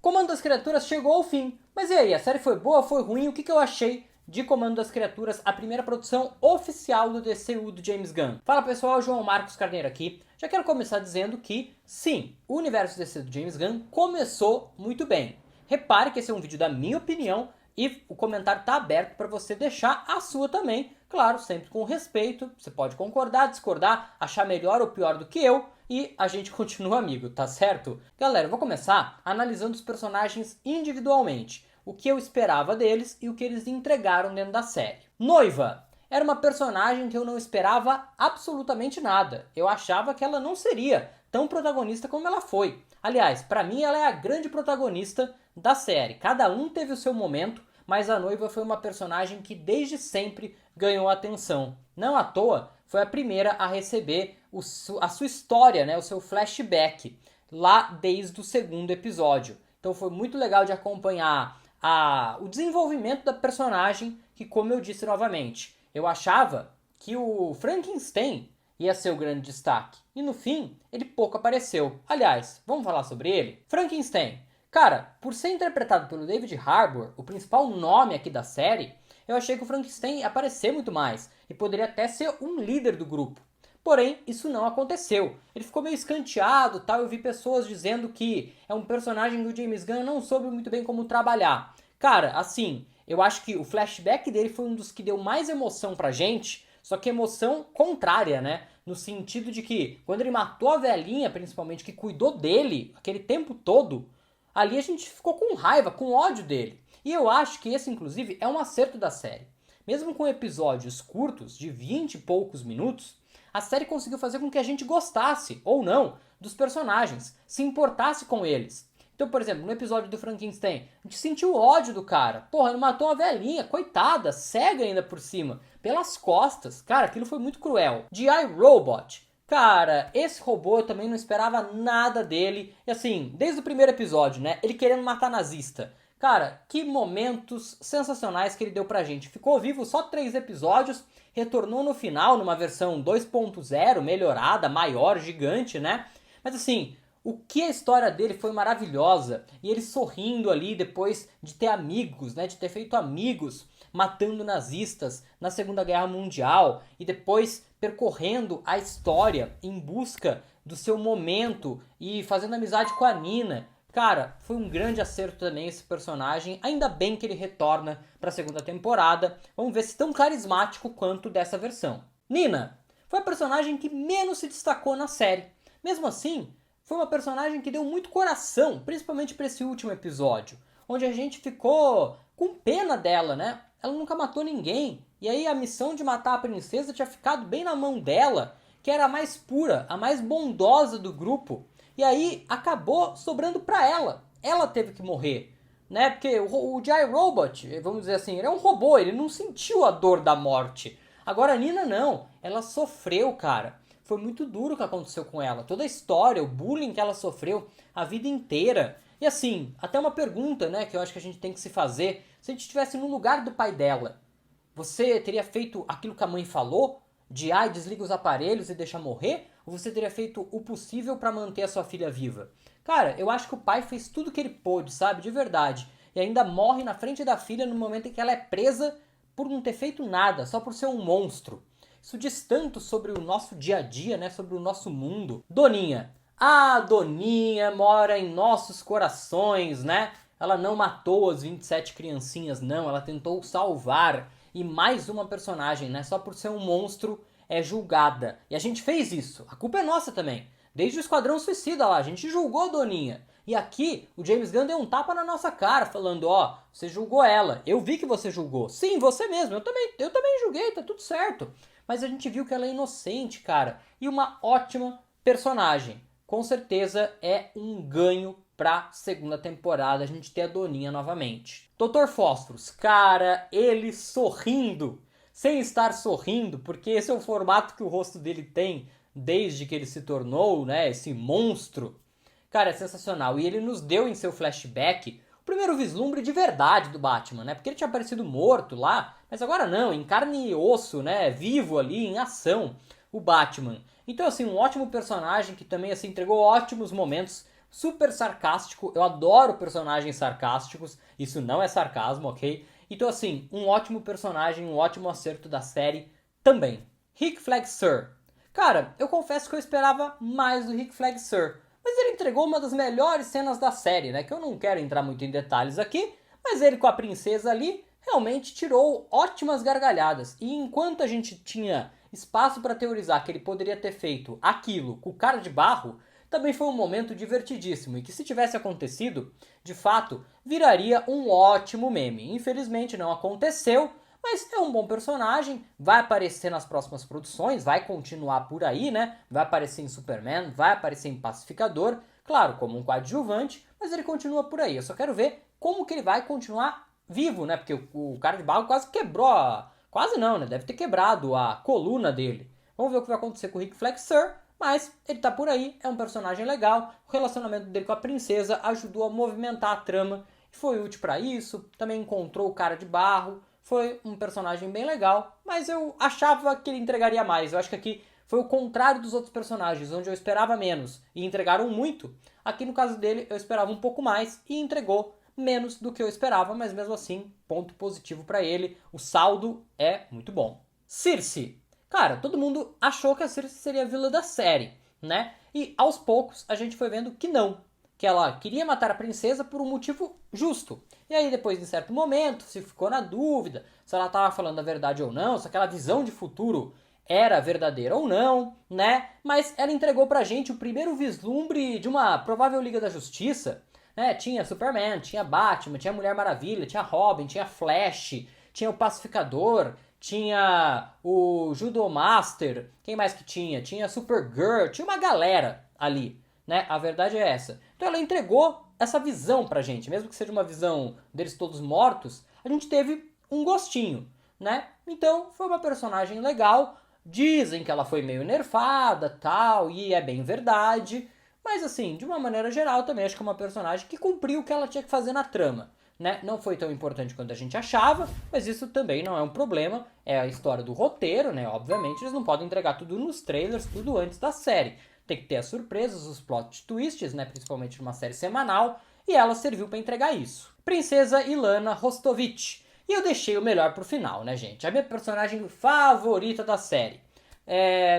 Comando das Criaturas chegou ao fim. Mas e aí, a série foi boa, foi ruim? O que eu achei de Comando das Criaturas, a primeira produção oficial do DCU do James Gunn? Fala pessoal, João Marcos Carneiro aqui. Já quero começar dizendo que, sim, o universo DC do James Gunn começou muito bem. Repare que esse é um vídeo da minha opinião e o comentário está aberto para você deixar a sua também. Claro, sempre com respeito, você pode concordar, discordar, achar melhor ou pior do que eu, e a gente continua amigo, tá certo? Galera, eu vou começar analisando os personagens individualmente, o que eu esperava deles e o que eles entregaram dentro da série. Noiva era uma personagem que eu não esperava absolutamente nada. Eu achava que ela não seria tão protagonista como ela foi. Aliás, pra mim ela é a grande protagonista da série. Cada um teve o seu momento, mas a Noiva foi uma personagem que desde sempre ganhou atenção. Não à toa, foi a primeira a receber a sua história, né, o seu flashback, lá desde o segundo episódio. Então foi muito legal de acompanhar o desenvolvimento da personagem, que, como eu disse novamente, eu achava que o Frankenstein ia ser o grande destaque. E no fim, ele pouco apareceu. Aliás, vamos falar sobre ele? Frankenstein. Cara, por ser interpretado pelo David Harbour, o principal nome aqui da série, eu achei que o Frankenstein ia aparecer muito mais e poderia até ser um líder do grupo. Porém, isso não aconteceu. Ele ficou meio escanteado, tal. Eu vi pessoas dizendo que é um personagem que o James Gunn não soube muito bem como trabalhar. Cara, assim, eu acho que o flashback dele foi um dos que deu mais emoção pra gente, só que emoção contrária, né? No sentido de que, quando ele matou a velhinha, principalmente, que cuidou dele aquele tempo todo, ali a gente ficou com raiva, com ódio dele. E eu acho que esse, inclusive, é um acerto da série. Mesmo com episódios curtos, de 20 e poucos minutos, a série conseguiu fazer com que a gente gostasse, ou não, dos personagens, se importasse com eles. Então, por exemplo, no episódio do Frankenstein, a gente sentiu ódio do cara. Porra, ele matou uma velhinha, coitada, cega ainda por cima, pelas costas. Cara, aquilo foi muito cruel. G.I. Robot. Cara, esse robô eu também não esperava nada dele. E assim, desde o primeiro episódio, né? Ele querendo matar nazista. Cara, que momentos sensacionais que ele deu pra gente. Ficou vivo só 3 episódios, retornou no final numa versão 2.0, melhorada, maior, gigante, né? Mas assim, o que a história dele foi maravilhosa. E ele sorrindo ali depois de ter amigos, né? De ter feito amigos matando nazistas na Segunda Guerra Mundial. E depois percorrendo a história em busca do seu momento e fazendo amizade com a Nina. Cara, foi um grande acerto também esse personagem. Ainda bem que ele retorna para a segunda temporada. Vamos ver se tão carismático quanto dessa versão. Nina foi a personagem que menos se destacou na série. Mesmo assim, foi uma personagem que deu muito coração, principalmente para esse último episódio, onde a gente ficou com pena dela, né? Ela nunca matou ninguém. E aí a missão de matar a princesa tinha ficado bem na mão dela, que era a mais pura, a mais bondosa do grupo. E aí acabou sobrando pra ela. Ela teve que morrer, né? Porque o G.I. Robot, vamos dizer assim, ele é um robô, ele não sentiu a dor da morte. Agora a Nina não, ela sofreu, cara. Foi muito duro o que aconteceu com ela. Toda a história, o bullying que ela sofreu a vida inteira. E assim, até uma pergunta, né, que eu acho que a gente tem que se fazer. Se a gente estivesse no lugar do pai dela, você teria feito aquilo que a mãe falou? De desliga os aparelhos e deixa morrer? Ou você teria feito o possível para manter a sua filha viva? Cara, eu acho que o pai fez tudo que ele pôde, sabe? De verdade. E ainda morre na frente da filha no momento em que ela é presa por não ter feito nada, só por ser um monstro. Isso diz tanto sobre o nosso dia a dia, né? Sobre o nosso mundo. Doninha. A Doninha mora em nossos corações, né? Ela não matou as 27 criancinhas, não. Ela tentou salvar. E mais uma personagem, né? Só por ser um monstro é julgada. E a gente fez isso. A culpa é nossa também. Desde o Esquadrão Suicida lá, a gente julgou a Doninha. E aqui, o James Gunn deu um tapa na nossa cara, falando, ó, você julgou ela. Eu vi que você julgou. Sim, você mesmo. Eu também julguei, tá tudo certo. Mas a gente viu que ela é inocente, cara. E uma ótima personagem. Com certeza é um ganho pra segunda temporada a gente ter a Doninha novamente. Dr. Fósforos, cara, ele sorrindo, sem estar sorrindo, porque esse é o formato que o rosto dele tem desde que ele se tornou, né, esse monstro. Cara, é sensacional. E ele nos deu em seu flashback o primeiro vislumbre de verdade do Batman, né? Porque ele tinha aparecido morto lá, mas agora não, em carne e osso, né, vivo ali, em ação, o Batman. Então, assim, um ótimo personagem que também, assim, entregou ótimos momentos super sarcástico. Eu adoro personagens sarcásticos, isso não é sarcasmo, ok? Então assim, um ótimo personagem, um ótimo acerto da série também. Rick Flag Sir. Cara, eu confesso que eu esperava mais do Rick Flag Sir, mas ele entregou uma das melhores cenas da série, né? Que eu não quero entrar muito em detalhes aqui, mas ele com a princesa ali realmente tirou ótimas gargalhadas. E enquanto a gente tinha espaço para teorizar que ele poderia ter feito aquilo com o cara de barro, também foi um momento divertidíssimo e que se tivesse acontecido, de fato, viraria um ótimo meme. Infelizmente não aconteceu, mas é um bom personagem, vai aparecer nas próximas produções, vai continuar por aí, né? Vai aparecer em Superman, vai aparecer em Pacificador, claro, como um coadjuvante, mas ele continua por aí. Eu só quero ver como que ele vai continuar vivo, né? Porque o cara de barro quase quebrou quase não, né? Deve ter quebrado a coluna dele. Vamos ver o que vai acontecer com o Rick Flexer, mas ele tá por aí, é um personagem legal. O relacionamento dele com a princesa ajudou a movimentar a trama e foi útil para isso. Também encontrou o cara de barro, foi um personagem bem legal, mas eu achava que ele entregaria mais. Eu acho que aqui foi o contrário dos outros personagens, onde eu esperava menos e entregaram muito. Aqui no caso dele eu esperava um pouco mais e entregou menos do que eu esperava, mas mesmo assim, ponto positivo para ele. O saldo é muito bom. Circe. Cara, todo mundo achou que a Circe seria a vilã da série, né? E aos poucos a gente foi vendo que não. Que ela queria matar a princesa por um motivo justo. E aí depois, em certo momento, se ficou na dúvida se ela estava falando a verdade ou não, se aquela visão de futuro era verdadeira ou não, né? Mas ela entregou pra gente o primeiro vislumbre de uma provável Liga da Justiça, né? Tinha Superman, tinha Batman, tinha Mulher Maravilha, tinha Robin, tinha Flash, tinha o Pacificador, tinha o Judo Master, quem mais que tinha? Tinha Supergirl, tinha uma galera ali, né? A verdade é essa. Então ela entregou essa visão pra gente, mesmo que seja uma visão deles todos mortos, a gente teve um gostinho, né? Então foi uma personagem legal. Dizem que ela foi meio nerfada, tal, e é bem verdade. Mas assim, de uma maneira geral, também acho que é uma personagem que cumpriu o que ela tinha que fazer na trama, né? Não foi tão importante quanto a gente achava, mas isso também não é um problema. É a história do roteiro, né? Obviamente eles não podem entregar tudo nos trailers, tudo antes da série. Tem que ter as surpresas, os plot twists, né? Principalmente numa série semanal, e ela serviu para entregar isso. Princesa Ilana Rostovich. E eu deixei o melhor pro final, né, gente? A minha personagem favorita da série.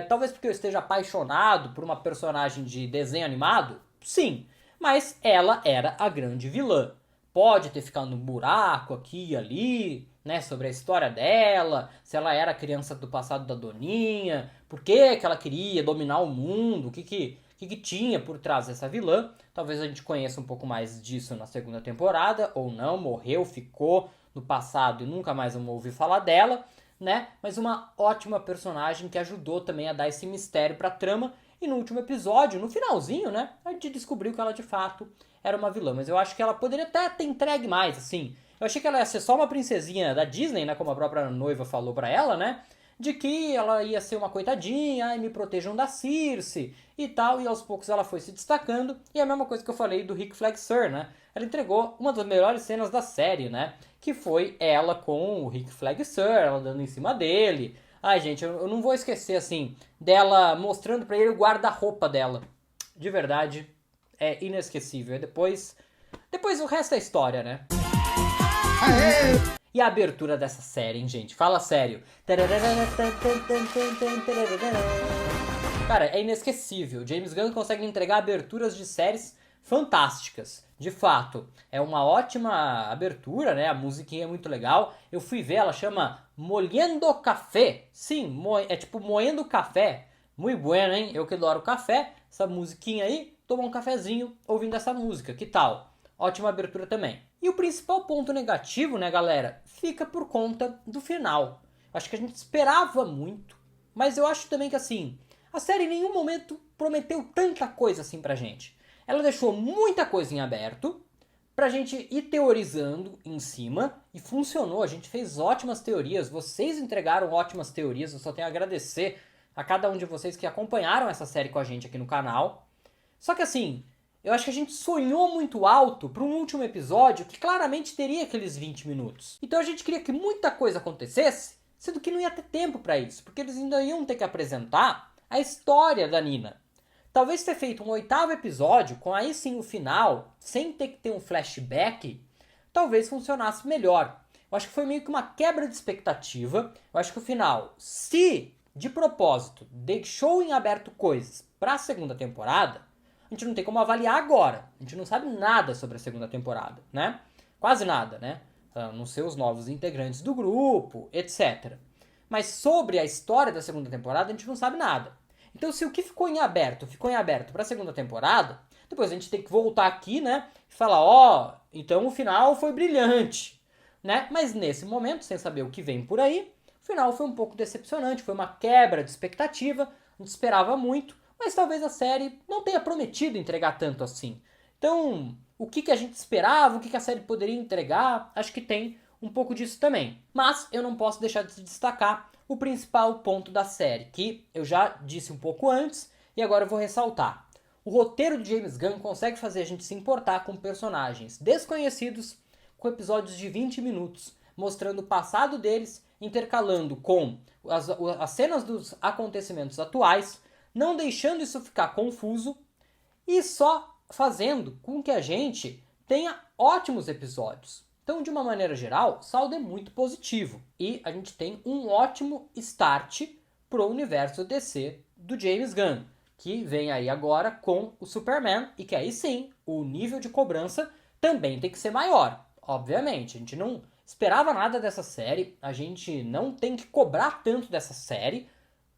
Talvez porque eu esteja apaixonado por uma personagem de desenho animado? Sim, mas ela era a grande vilã. Pode ter ficado um buraco aqui e ali, né, sobre a história dela, se ela era criança do passado da Doninha, por que ela queria dominar o mundo, o que tinha por trás dessa vilã. Talvez a gente conheça um pouco mais disso na segunda temporada, ou não, morreu, ficou no passado e nunca mais vamos ouvir falar dela, né? Mas uma ótima personagem que ajudou também a dar esse mistério pra trama. E no último episódio, no finalzinho, né? A gente descobriu que ela de fato era uma vilã. Mas eu acho que ela poderia até ter entregue mais, assim. Eu achei que ela ia ser só uma princesinha da Disney, né? Como a própria noiva falou pra ela, né? De que ela ia ser uma coitadinha, ai, me protejam da Circe e tal, e aos poucos ela foi se destacando, e é a mesma coisa que eu falei do Rick Flag Sir, né? Ela entregou uma das melhores cenas da série, né? Que foi ela com o Rick Flag Sir, ela dando em cima dele. Ai, gente, eu não vou esquecer, assim, dela mostrando pra ele o guarda-roupa dela. De verdade, é inesquecível. Depois o resto é história, né? E a abertura dessa série, hein, gente? Fala sério. Cara, é inesquecível. James Gunn consegue entregar aberturas de séries fantásticas. De fato, é uma ótima abertura, né? A musiquinha é muito legal. Eu fui ver, ela chama Molhendo Café. Sim, é tipo moendo café. Muito bueno, hein? Eu que adoro café. Essa musiquinha aí, tomar um cafezinho ouvindo essa música. Que tal? Ótima abertura também. E o principal ponto negativo, né, galera, fica por conta do final. Acho que a gente esperava muito, mas eu acho também que, assim, a série em nenhum momento prometeu tanta coisa assim pra gente. Ela deixou muita coisa em aberto pra gente ir teorizando em cima e funcionou. A gente fez ótimas teorias, vocês entregaram ótimas teorias, eu só tenho a agradecer a cada um de vocês que acompanharam essa série com a gente aqui no canal. Só que assim, eu acho que a gente sonhou muito alto para um último episódio que claramente teria aqueles 20 minutos. Então a gente queria que muita coisa acontecesse, sendo que não ia ter tempo para isso, porque eles ainda iam ter que apresentar a história da Nina. Talvez ter feito um 8º episódio, com aí sim o final, sem ter que ter um flashback, talvez funcionasse melhor. Eu acho que foi meio que uma quebra de expectativa. Eu acho que o final, se de propósito deixou em aberto coisas para a segunda temporada, a gente não tem como avaliar agora. A gente não sabe nada sobre a segunda temporada, né? Quase nada, né? A não ser os novos integrantes do grupo, etc. Mas sobre a história da segunda temporada, a gente não sabe nada. Então, se o que ficou em aberto para a segunda temporada, depois a gente tem que voltar aqui, né? E falar, então o final foi brilhante, né? Mas nesse momento, sem saber o que vem por aí, o final foi um pouco decepcionante, foi uma quebra de expectativa, a gente esperava muito, mas talvez a série não tenha prometido entregar tanto assim. Então, o que a gente esperava, o que a série poderia entregar, acho que tem um pouco disso também. Mas eu não posso deixar de destacar o principal ponto da série, que eu já disse um pouco antes e agora eu vou ressaltar. O roteiro de James Gunn consegue fazer a gente se importar com personagens desconhecidos, com episódios de 20 minutos, mostrando o passado deles, intercalando com as cenas dos acontecimentos atuais, não deixando isso ficar confuso e só fazendo com que a gente tenha ótimos episódios. Então, de uma maneira geral, o saldo é muito positivo e a gente tem um ótimo start pro universo DC do James Gunn, que vem aí agora com o Superman e que aí sim, o nível de cobrança também tem que ser maior. Obviamente, a gente não esperava nada dessa série, a gente não tem que cobrar tanto dessa série,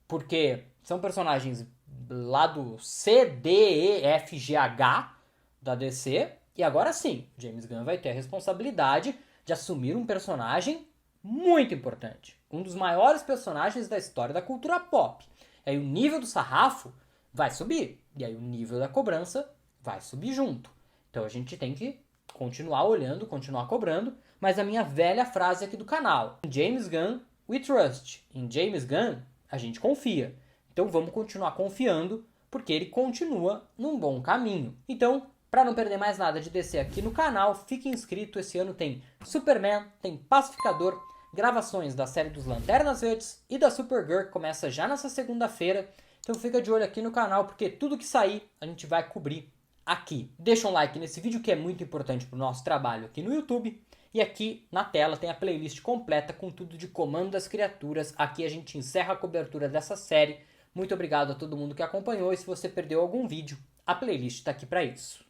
porque são personagens lá do C, D, E, F, G, H da DC, e agora sim, James Gunn vai ter a responsabilidade de assumir um personagem muito importante, um dos maiores personagens da história da cultura pop. E aí o nível do sarrafo vai subir, e aí o nível da cobrança vai subir junto. Então a gente tem que continuar olhando, continuar cobrando, mas a minha velha frase aqui do canal, em James Gunn we trust, em James Gunn a gente confia. Então vamos continuar confiando, porque ele continua num bom caminho. Então, para não perder mais nada de DC aqui no canal, fique inscrito. Esse ano tem Superman, tem Pacificador, gravações da série dos Lanternas Verdes e da Supergirl, que começa já nessa segunda-feira. Então fica de olho aqui no canal, porque tudo que sair a gente vai cobrir aqui. Deixa um like nesse vídeo que é muito importante para o nosso trabalho aqui no YouTube. E aqui na tela tem a playlist completa com tudo de Comando das Criaturas. Aqui a gente encerra a cobertura dessa série. Muito obrigado a todo mundo que acompanhou e se você perdeu algum vídeo, a playlist está aqui para isso.